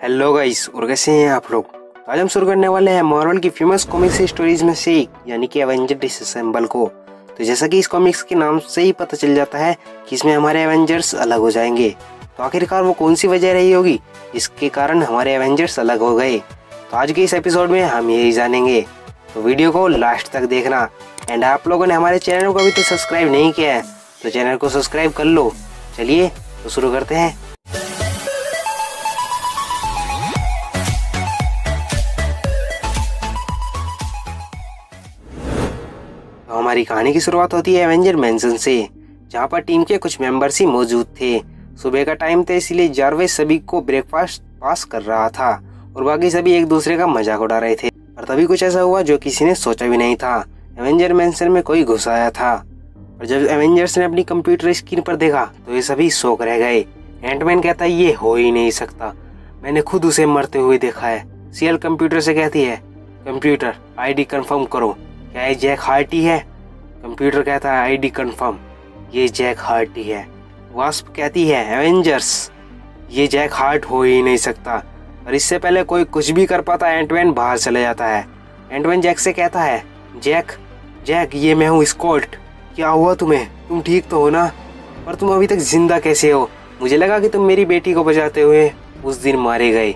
Hello guys, और कैसे हैं आप लोग। आज हम शुरू करने वाले हैं मार्वल की फेमस कॉमिक्स स्टोरीज में से एक यानी कि एवेंजर डिसअसेंबल को। तो जैसा कि इस कॉमिक्स के नाम से ही पता चल जाता है कि इसमें हमारे एवेंजर्स अलग हो जाएंगे। तो आखिरकार वो कौन सी वजह रही होगी जिसके कारण हमारे एवेंजर्स अलग हो गए, तो आज के इस एपिसोड में हम यही जानेंगे। तो वीडियो को लास्ट तक देखना। एंड आप लोगों ने हमारे चैनल को अभी तो सब्सक्राइब नहीं किया है तो चैनल को सब्सक्राइब कर लो। चलिए तो शुरू करते हैं। तो हमारी कहानी की शुरुआत होती है एवेंजर मैंशन से, जहाँ पर टीम के कुछ मेंबर्स ही मौजूद थे। सुबह का टाइम था, इसलिए जारवेस सभी को ब्रेकफास्ट पास कर रहा था और बाकी सभी एक दूसरे का मजाक उड़ा रहे थे। पर तभी कुछ ऐसा हुआ जो किसी ने सोचा भी नहीं था। एवेंजर मैंशन में कोई घुस आया था और जब एवेंजर्स ने अपनी कंप्यूटर स्क्रीन पर देखा तो ये सभी शॉक रह गए। एंटमैन कहता है ये हो ही नहीं सकता, मैंने खुद उसे मरते हुए देखा है। सीएल कंप्यूटर से कहती है कंप्यूटर आईडी कंफर्म करो, क्या ये जैक हार्ट ही है। कंप्यूटर कहता है आईडी कंफर्म, ये जैक हार्ट ही है। वास्प कहती है एवेंजर्स ये जैक हार्ट हो ही नहीं सकता। और इससे पहले कोई कुछ भी कर पाता एंटमैन बाहर चले जाता है। एंटमैन जैक से कहता है जैक ये मैं हूँ स्कॉट, क्या हुआ तुम्हें, तुम ठीक तो हो ना, पर तुम अभी तक जिंदा कैसे हो। मुझे लगा कि तुम मेरी बेटी को बचाते हुए उस दिन मारे गए,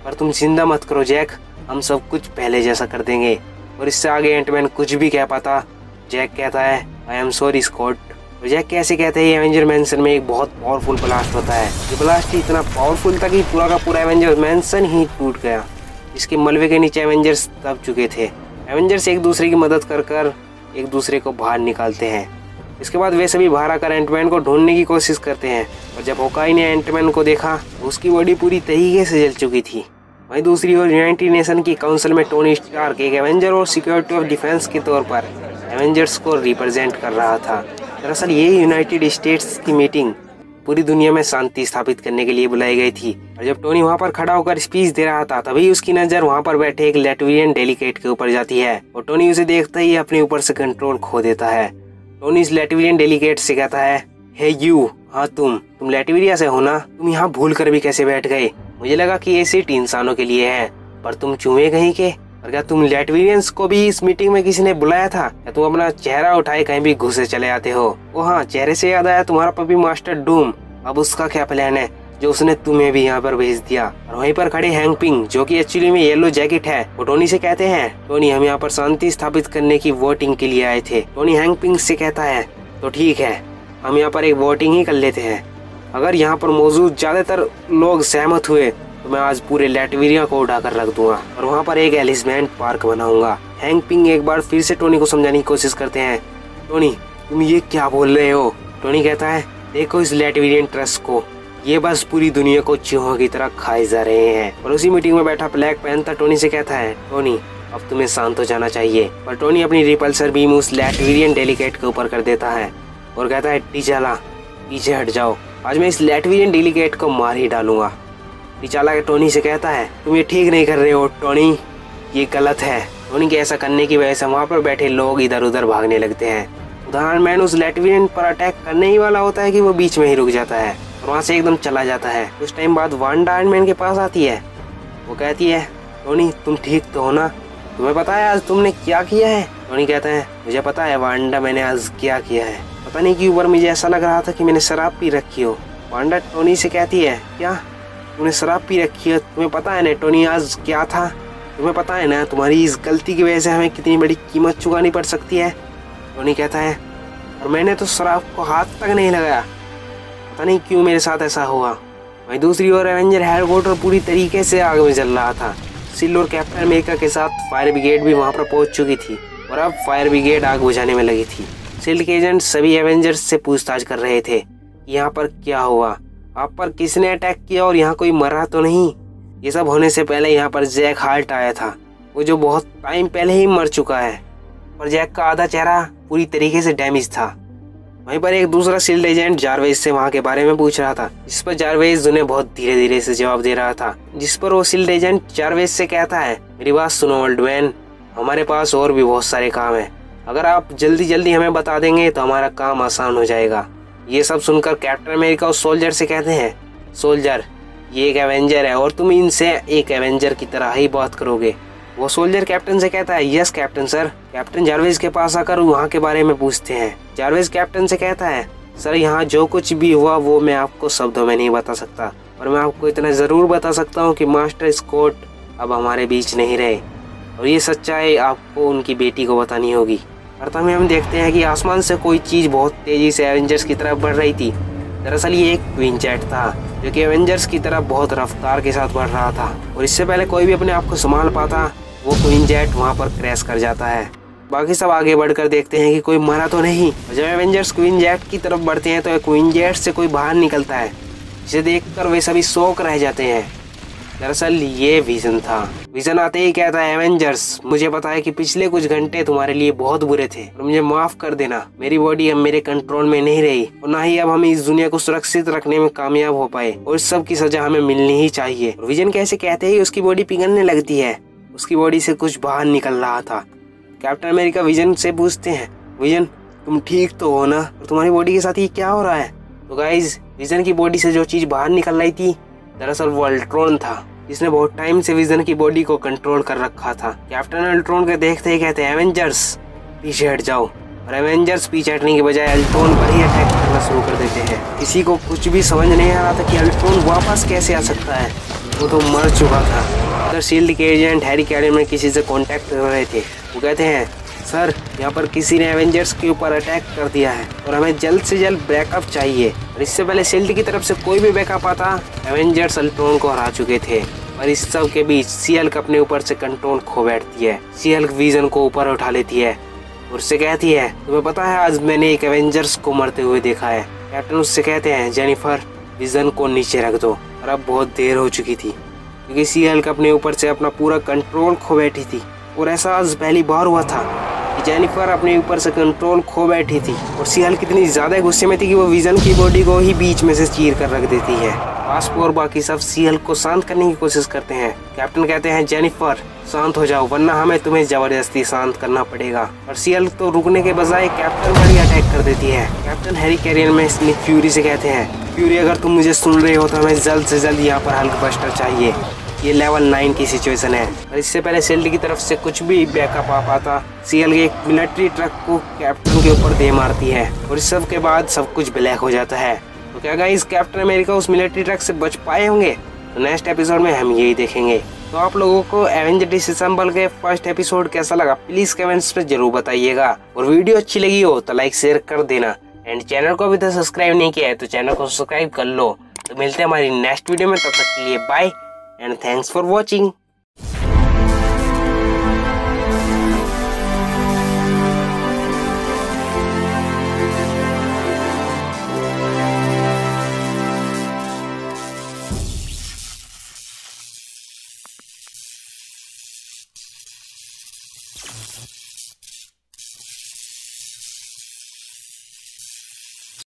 पर तुम जिंदा मत करो जैक, हम सब कुछ पहले जैसा कर देंगे। और इससे आगे एंटमैन कुछ भी कह पाता। जैक कहता है आई एम सॉरी स्कॉट। और जैक कैसे कहते हैं एवेंजर मैंशन में एक बहुत पावरफुल ब्लास्ट होता है। ये ब्लास्ट इतना पावरफुल था कि पूरा का पूरा एवेंजर मैंशन ही टूट गया। इसके मलबे के नीचे एवेंजर्स दब चुके थे। एवेंजर्स एक दूसरे की मदद कर एक दूसरे को बाहर निकालते हैं। इसके बाद वे सभी बाहर आकर एंटमैन को ढूंढने की कोशिश करते हैं। और जब होकाई ने एंटमैन को देखा तो उसकी बॉडी पूरी तरीके से जल चुकी थी। वहीं दूसरी ओर यूनाइटेड नेशन की काउंसिल में टोनी स्टार्क एक एवेंजर और सिक्योरिटी ऑफ डिफेंस के तौर पर एवेंजर्स को रिप्रेजेंट कर रहा था। दरअसल ये यूनाइटेड स्टेट्स की मीटिंग पूरी दुनिया में शांति स्थापित करने के लिए बुलाई गई थी। और जब टोनी वहां पर खड़ा होकर स्पीच दे रहा था तभी उसकी नजर वहां पर बैठे एक लैटवियन डेलीगेट के ऊपर जाती है और टोनी उसे देखते ही अपने ऊपर से कंट्रोल खो देता है। टोनी इस लैटवियन डेलीगेट से कहता है हे यू, हाँ तुम लैटविया से हो ना, तुम यहाँ भूल कर भी कैसे बैठ गए। मुझे लगा कि ये सीट इंसानों के लिए है, पर तुम चूहे कहीं के। और क्या तुम लैटवियंस को भी इस मीटिंग में किसी ने बुलाया था, या तुम अपना चेहरा उठाए कहीं भी घुसे चले आते हो। ओ हाँ, चेहरे से याद आया तुम्हारा पपी मास्टर डूम, अब उसका क्या प्लान है जो उसने तुम्हें भी यहाँ पर भेज दिया। और वहीं पर खड़े हैंक पिंग जो कि एक्चुअली में येलो जैकेट है, वो टोनी से कहते हैं टोनी हम यहाँ पर शांति स्थापित करने की वोटिंग के लिए आए थे। टोनी हैंक पिंग से कहता है तो ठीक है, हम यहाँ पर एक वोटिंग ही कर लेते हैं। अगर यहाँ पर मौजूद ज्यादातर लोग सहमत हुए तो मैं आज पूरे लैटविया को उठाकर रख दूंगा और वहाँ पर एक एलिसमेंट पार्क बनाऊंगा। हैंक पिंग एक बार फिर से टोनी को समझाने की कोशिश करते हैं टोनी तुम ये क्या बोल रहे हो। टोनी कहता है देखो इस लैटवियन ट्रस्ट को, ये बस पूरी दुनिया को चूहों की तरह खाए जा रहे हैं। और उसी मीटिंग में बैठा ब्लैक पैंथर टोनी से कहता है टोनी अब तुम्हें शांत हो जाना चाहिए। पर टोनी अपनी रिपल्सर बीम उस लैटवियन डेलीगेट के ऊपर कर देता है और कहता है टीचाला पीछे हट जाओ, आज मैं इस लैटवियन डेलीगेट को मार ही डालूंगा। टीचाला टोनी से कहता है तुम ये ठीक नहीं कर रहे हो टोनी, ये गलत है। टोनी के ऐसा करने की वजह से वहाँ पर बैठे लोग इधर उधर भागने लगते हैं। उदाहरण मैन उस लैटवियन पर अटैक करने ही वाला होता है कि वो बीच में ही रुक जाता है और वहाँ से एकदम चला जाता है। कुछ टाइम बाद वांडा आयरन के पास आती है। वो कहती है टोनी तुम ठीक तो हो ना, तुम्हें पता है आज तुमने क्या किया है। टोनी कहता है मुझे पता है वांडा, मैंने आज क्या किया है, पता नहीं क्यों पर मुझे ऐसा लग रहा था कि मैंने शराब पी रखी हो। वांडा टोनी से कहती है क्या तुमने शराब पी रखी है, तुम्हें पता है ना टोनी आज क्या था, तुम्हें पता है ना तुम्हारी इस गलती की वजह से हमें कितनी बड़ी कीमत चुकानी पड़ सकती है। टोनी कहता है और मैंने तो शराब को हाथ तक नहीं लगाया, पता नहीं क्यों मेरे साथ ऐसा हुआ। वहीं दूसरी ओर एवेंजर हेडक्वार्टर पूरी तरीके से आग में जल रहा था। सिल और कैप्टन अमेरिका के साथ फायर ब्रिगेड भी वहां पर पहुंच चुकी थी और अब फायर ब्रिगेड आग बुझाने में लगी थी। सिल्ड के एजेंट सभी एवेंजर्स से पूछताछ कर रहे थे यहाँ पर क्या हुआ, आप पर किसने अटैक किया और यहाँ कोई मरा तो नहीं। ये सब होने से पहले यहाँ पर जैक हार्ट आया था, वो जो बहुत टाइम पहले ही मर चुका है, पर जैक का आधा चेहरा पूरी तरीके से डैमेज था। वहीं पर एक दूसरा शील्ड एजेंट जारवेस से वहां के बारे में पूछ रहा था, जिस पर जारवेस उन्हें बहुत धीरे धीरे से जवाब दे रहा था। जिस पर वो शील्ड एजेंट जारवेस से कहता है मेरी बात सुनो ओल्ड मैन, हमारे पास और भी बहुत सारे काम है, अगर आप जल्दी जल्दी हमें बता देंगे तो हमारा काम आसान हो जाएगा। ये सब सुनकर कैप्टन अमेरिका उस सोल्जर से कहते हैं सोल्जर ये एक एवेंजर है और तुम इनसे एक एवेंजर की तरह ही बात करोगे। वो सोल्जर कैप्टन से कहता है, yes captain sir. Captain Jarvis के पास आकर वहाँ के बारे में पूछते हैं। जारविस कैप्टन से कहता है, सर यहाँ जो कुछ भी हुआ वो मैं आपको शब्दों में नहीं बता सकता, और मैं आपको इतना ज़रूर बता सकता हूँ कि मास्टर स्कॉट अब हमारे बीच नहीं रहे, और ये सच्चाई आपको उनकी बेटी को बतानी होगी। प्रथम हम देखते हैं कि आसमान से कोई चीज़ बहुत तेज़ी से एवेंजर्स की तरफ बढ़ रही थी। दरअसल ये एक क्वीन जेट था जो कि एवेंजर्स की तरफ बहुत रफ्तार के साथ बढ़ रहा था, और इससे पहले कोई भी अपने आप को संभाल पाता वो क्वीन जेट वहाँ पर क्रैश कर जाता है। बाकी सब आगे बढ़कर देखते हैं कि कोई मरा तो नहीं। जब एवेंजर्स क्वीन जेट की तरफ बढ़ते हैं तो क्वीन जेट से कोई बाहर निकलता है, जिसे देखकर वे सभी शॉक रह जाते हैं। दरअसल ये विजन था। विजन आते ही कहता है, एवेंजर्स मुझे पता है कि पिछले कुछ घंटे तुम्हारे लिए बहुत बुरे थे और मुझे माफ कर देना। मेरी बॉडी अब मेरे कंट्रोल में नहीं रही और ना ही अब हम इस दुनिया को सुरक्षित रखने में कामयाब हो पाए, और इस सब की सजा हमें मिलनी ही चाहिए। और विजन कैसे कहते ही उसकी बॉडी पिघलने लगती है। उसकी बॉडी से कुछ बाहर निकल रहा था। कैप्टन अमेरिका विजन से पूछते हैं, विजन तुम ठीक तो हो ना, और तुम्हारी बॉडी के साथ ये क्या हो रहा है? तो गाइज विजन की बॉडी से जो चीज बाहर निकल रही थी दरअसल वो अल्ट्रॉन था, जिसने बहुत टाइम से विजन की बॉडी को कंट्रोल कर रखा था। कैप्टन अल्ट्रॉन के देखते ही कहते हैं, एवेंजर्स पीछे हट जाओ, और एवेंजर्स पीछे हटने के बजाय अल्ट्रॉन पर ही अटैक करना शुरू कर देते हैं। किसी को कुछ भी समझ नहीं आ रहा था कि अल्ट्रॉन वापस कैसे आ सकता है, वो तो मर चुका था। उधर शील्ड के एजेंट हैरी कैरियन में किसी से कांटेक्ट कर रहे थे। वो कहते हैं, सर यहाँ पर किसी ने एवेंजर्स के ऊपर अटैक कर दिया है और हमें जल्द से जल्द बैकअप चाहिए। और इससे पहले शील्ड की तरफ से कोई भी बैकअप आता, एवेंजर्स अल्ट्रॉन को हरा चुके थे। और इस सब के बीच सी हल्क अपने ऊपर से कंट्रोल खो बैठती है। सी हल्क विजन को ऊपर उठा लेती है और उससे कहती है, तुम्हें पता है आज मैंने एक एवेंजर्स को मरते हुए देखा है। कैप्टन उससे कहते हैं, जेनिफर विजन को नीचे रख दो। और अब बहुत देर हो चुकी थी क्योंकि सी हल्क अपने ऊपर से अपना पूरा कंट्रोल खो बैठी थी, और ऐसा आज पहली बार हुआ था कि जेनिफर अपने ऊपर से कंट्रोल खो बैठी थी। और सी हल्क इतनी ज्यादा गुस्से में थी कि वो विजन की बॉडी को ही बीच में से चीर कर रख देती है। वास्प और बाकी सब सी हल्क को शांत करने की कोशिश करते हैं। कैप्टन कहते हैं, जेनिफर शांत हो जाओ वरना हमें तुम्हें जबरदस्ती शांत करना पड़ेगा। और सी हल्क तो रुकने के बजाय कैप्टन पर ही अटैक कर देती है। कैप्टन हैरी कैरियन में निक फ्यूरी से कहते हैं, फ्यूरी अगर तुम मुझे सुन रहे हो तो हमें जल्द से जल्द यहाँ पर हल्क बस्टर चाहिए। ये लेवल 9 की सिचुएशन है। और इससे पहले शील्ड की तरफ से कुछ भी बैकअप आ पाता, सी हल्क एक मिलिट्री ट्रक को कैप्टन के ऊपर दे मारती है, और इस सब के बाद सब कुछ ब्लैक हो जाता है। तो क्या गाइस कैप्टन अमेरिका उस मिलिट्री ट्रक से बच पाए होंगे? तो नेक्स्ट एपिसोड में हम यही देखेंगे। तो आप लोगों को एवेंजर डिसेंबल के फर्स्ट एपिसोड कैसा लगा प्लीज कमेंट्स में जरूर बताइएगा, और वीडियो अच्छी लगी हो तो लाइक शेयर कर देना, एंड चैनल को अभी तक सब्सक्राइब नहीं किया है तो चैनल को सब्सक्राइब कर लो। तो मिलते हैं हमारी नेक्स्ट वीडियो में, तब तक के लिए bye and thanks for watching.